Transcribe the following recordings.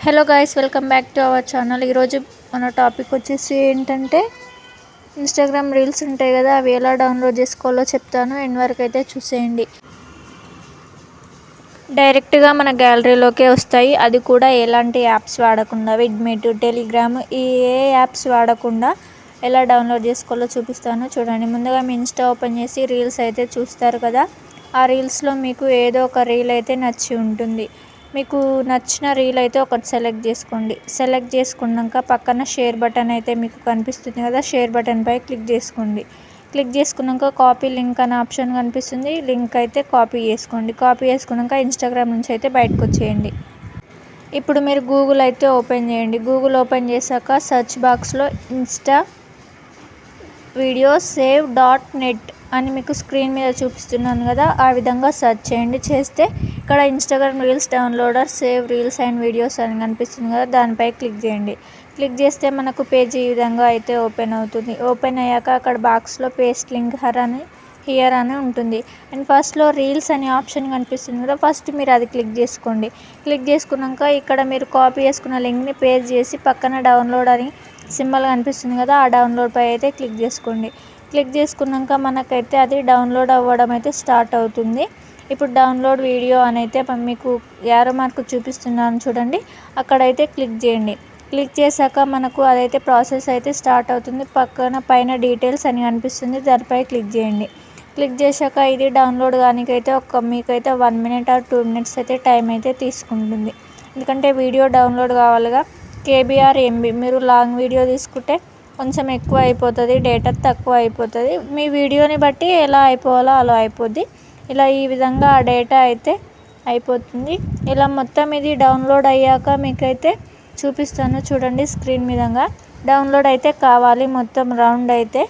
Hello guys, welcome back to our channel. ఈరోజు మన topic వచ్చేసి ఏంటంటే ఇన్స్టాగ్రామ్ రీల్స్ ఉంటాయి కదా, అవి ఎలా డౌన్లోడ్ చేసుకోవాలో చెప్తాను. ఎండ్ వరకు అయితే చూసేయండి. డైరెక్ట్గా మన గ్యాలరీలోకే వస్తాయి, అది కూడా ఎలాంటి యాప్స్ వాడకుండా. విడ్మీట్, టెలిగ్రామ్, ఏ యాప్స్ వాడకుండా ఎలా డౌన్లోడ్ చేసుకోవాలో చూపిస్తాను. చూడండి, ముందుగా మీ ఇన్స్టా ఓపెన్ చేసి రీల్స్ అయితే చూస్తారు కదా, ఆ రీల్స్లో మీకు ఏదో ఒక రీల్ అయితే నచ్చి ఉంటుంది. మీకు నచ్చిన రీల్ అయితే ఒకటి సెలెక్ట్ చేసుకోండి. సెలెక్ట్ చేసుకున్నాక పక్కన షేర్ బటన్ అయితే మీకు కనిపిస్తుంది కదా, షేర్ బటన్పై క్లిక్ చేసుకోండి. క్లిక్ చేసుకున్నాక కాపీ లింక్ అనే ఆప్షన్ కనిపిస్తుంది, లింక్ అయితే కాపీ చేసుకోండి. కాపీ చేసుకున్నాక ఇన్స్టాగ్రామ్ నుంచి అయితే బయటకు వచ్చేయండి. ఇప్పుడు మీరు గూగుల్ అయితే ఓపెన్ చేయండి. గూగుల్ ఓపెన్ చేశాక సెర్చ్ బాక్స్లో ఇన్స్టా videosave.net అని మీకు స్క్రీన్ మీద చూపిస్తున్నాను కదా, ఆ విధంగా సెర్చ్ చేయండి. చేస్తే ఇక్కడ Instagram reels downloader save reels and videos అని కనిపిస్తుంది కదా, దానిపై క్లిక్ చేయండి. క్లిక్ చేస్తే మనకు పేజ్ ఈ విధంగా అయితే ఓపెన్ అవుతుంది. ఓపెన్ అయ్యాక అక్కడ బాక్స్లో పేస్ట్ లింక్ హియర్ అని ఉంటుంది. అండ్ ఫస్ట్లో రీల్స్ అనే ఆప్షన్ కనిపిస్తుంది కదా, ఫస్ట్ మీరు అది క్లిక్ చేసుకోండి. క్లిక్ చేసుకున్నాక ఇక్కడ మీరు కాపీ చేసుకున్న లింక్ని పేస్ట్ చేసి పక్కన డౌన్లోడ్ అని సింబల్ కనిపిస్తుంది కదా, ఆ డౌన్లోడ్ పై అయితే క్లిక్ చేసుకోండి. క్లిక్ చేసుకున్నాక మనకైతే అది డౌన్లోడ్ అవ్వడం అయితే స్టార్ట్ అవుతుంది. ఇప్పుడు డౌన్లోడ్ వీడియో అని అయితే మీకు యారో మార్క్ చూపిస్తున్నాను చూడండి, అక్కడైతే క్లిక్ చేయండి. క్లిక్ చేశాక మనకు అదైతే ప్రాసెస్ అయితే స్టార్ట్ అవుతుంది. పైన డీటెయిల్స్ అని కనిపిస్తుంది, దానిపై క్లిక్ చేయండి. క్లిక్ చేశాక ఇది డౌన్లోడ్ కానికైతే మీకైతే 1 minute or 2 minutes అయితే టైం అయితే తీసుకుంటుంది. ఎందుకంటే వీడియో డౌన్లోడ్ కావాలిగా. కేబీఆర్ ఎంబీ, మీరు లాంగ్ వీడియో తీసుకుంటే కొంచెం ఎక్కువ అయిపోతుంది, డేటా తక్కువ అయిపోతుంది. మీ వీడియోని బట్టి ఎలా అయిపోవాలో అలా అయిపోద్ది. ఇలా ఈ విధంగా ఆ డేటా అయితే అయిపోతుంది. ఇలా మొత్తం ఇది డౌన్లోడ్ అయ్యాక మీకైతే చూపిస్తాను చూడండి స్క్రీన్ మీదంగా. డౌన్లోడ్ అయితే కావాలి మొత్తం రౌండ్ అయితే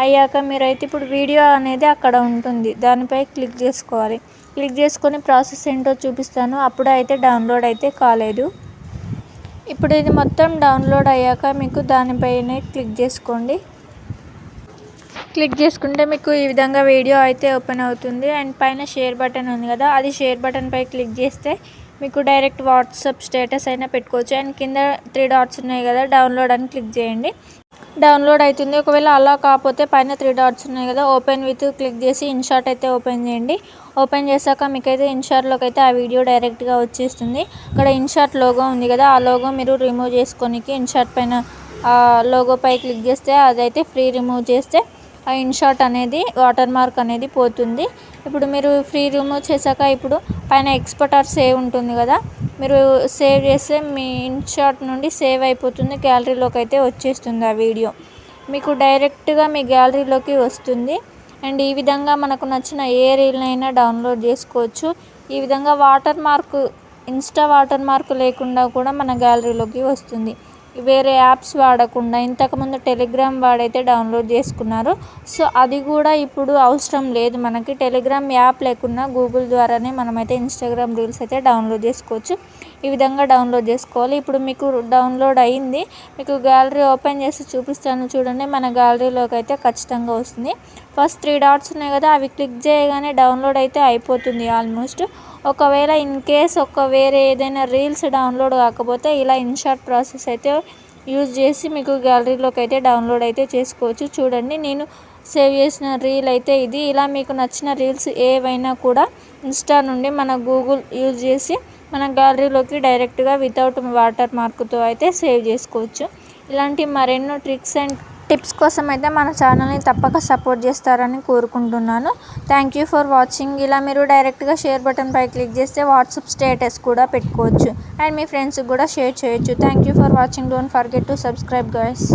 అయ్యాక మీరైతే ఇప్పుడు వీడియో అనేది అక్కడ ఉంటుంది, దానిపై క్లిక్ చేసుకోవాలి. క్లిక్ చేసుకొని ప్రాసెస్ ఏంటో చూపిస్తాను. అప్పుడు అయితే డౌన్లోడ్ అయితే కాలేదు. ఇప్పుడు ఇది మొత్తం డౌన్లోడ్ అయ్యాక మీకు దానిపైనే క్లిక్ చేసుకోండి. క్లిక్ చేసుకుంటే మీకు ఈ విధంగా వీడియో అయితే ఓపెన్ అవుతుంది. అండ్ పైన షేర్ బటన్ ఉంది కదా, అది షేర్ బటన్పై క్లిక్ చేస్తే మీకు డైరెక్ట్ వాట్సాప్ స్టేటస్ అయినా పెట్టుకోవచ్చు. అండ్ కింద 3 dots ఉన్నాయి కదా, డౌన్లోడ్ అని క్లిక్ చేయండి. డౌన్లోడ్ అవుతుంది. ఒకవేళ అలా కాకపోతే పైన 3 dots ఉన్నాయి కదా, ఓపెన్ విత్ క్లిక్ చేసి ఇన్షాట్ అయితే ఓపెన్ చేయండి. ఓపెన్ చేశాక మీకైతే ఇన్షాట్లోకి అయితే ఆ వీడియో డైరెక్ట్గా వచ్చేస్తుంది. అక్కడ ఇన్షాట్ లోగో ఉంది కదా, ఆ లోగో మీరు రిమూవ్ చేసుకోనికి ఇన్షాట్ పైన ఆ లోగోపై క్లిక్ చేస్తే అదైతే ఫ్రీ రిమూవ్ చేస్తే ఆ ఇన్షాట్ అనేది వాటర్ మార్క్ అనేది పోతుంది. ఇప్పుడు మీరు ఫ్రీ రిమూవ్ చేశాక ఇప్పుడు పైన ఎక్స్పోర్ట్ ఆర్ సేవ్ ఉంటుంది కదా, మీరు సేవ్ చేస్తే మీ ఇన్షాట్ నుండి సేవ్ అయిపోతుంది, గ్యాలరీలోకి అయితే వచ్చేస్తుంది ఆ వీడియో. మీకు డైరెక్ట్గా మీ గ్యాలరీలోకి వస్తుంది. అండ్ ఈ విధంగా మనకు నచ్చిన ఏ రీల్నైనా డౌన్లోడ్ చేసుకోవచ్చు. ఈ విధంగా ఇన్స్టా వాటర్ మార్క్ లేకుండా కూడా మన గ్యాలరీలోకి వస్తుంది. వేరే యాప్స్ వాడకుండా. ఇంతకుముందు టెలిగ్రామ్ వాడైతే డౌన్లోడ్ చేసుకున్నారు. సో అది కూడా ఇప్పుడు అవసరం లేదు మనకి. టెలిగ్రామ్ యాప్ లేకున్నా గూగుల్ ద్వారానే మనమైతే ఇన్స్టాగ్రామ్ రీల్స్ అయితే డౌన్లోడ్ చేసుకోవచ్చు. ఈ విధంగా డౌన్లోడ్ చేసుకోవాలి. ఇప్పుడు మీకు డౌన్లోడ్ అయ్యింది. మీకు గ్యాలరీ ఓపెన్ చేసి చూపిస్తాను చూడండి, మన గ్యాలరీలోకి అయితే ఖచ్చితంగా వస్తుంది. ఫస్ట్ 3 dots ఉన్నాయి కదా, అవి క్లిక్ చేయగానే డౌన్లోడ్ అయితే అయిపోతుంది ఆల్మోస్ట్. ఒకవేళ ఇన్ కేస్ వేరే ఏదైనా రీల్స్ డౌన్లోడ్ కాకపోతే ఇలా ఇన్షాట్ ప్రాసెస్ అయితే యూజ్ చేసి మీకు గ్యాలరీలోకి అయితే డౌన్లోడ్ అయితే చేసుకోవచ్చు. చూడండి, నేను సేవ్ చేసిన రీల్ అయితే ఇది. ఇలా మీకు నచ్చిన రీల్స్ ఏవైనా కూడా ఇన్స్టా నుండి మన గూగుల్ యూజ్ చేసి మన గ్యాలరీలోకి డైరెక్ట్గా వితౌట్ వాటర్ మార్క్తో అయితే సేవ్ చేసుకోవచ్చు. ఇలాంటి మరెన్నో ట్రిక్స్ అండ్ టిప్స్ కోసం అయితే మన ఛానల్ని తప్పక సపోర్ట్ చేస్తారని కోరుకుంటున్నాను. Thank you for watching. ఇలా మీరు డైరెక్ట్గా షేర్ బటన్పై క్లిక్ చేస్తే వాట్సాప్ స్టేటస్ కూడా పెట్టుకోవచ్చు అండ్ మీ ఫ్రెండ్స్కి కూడా షేర్ చేయొచ్చు. Thank you for watching. Don't forget to subscribe guys.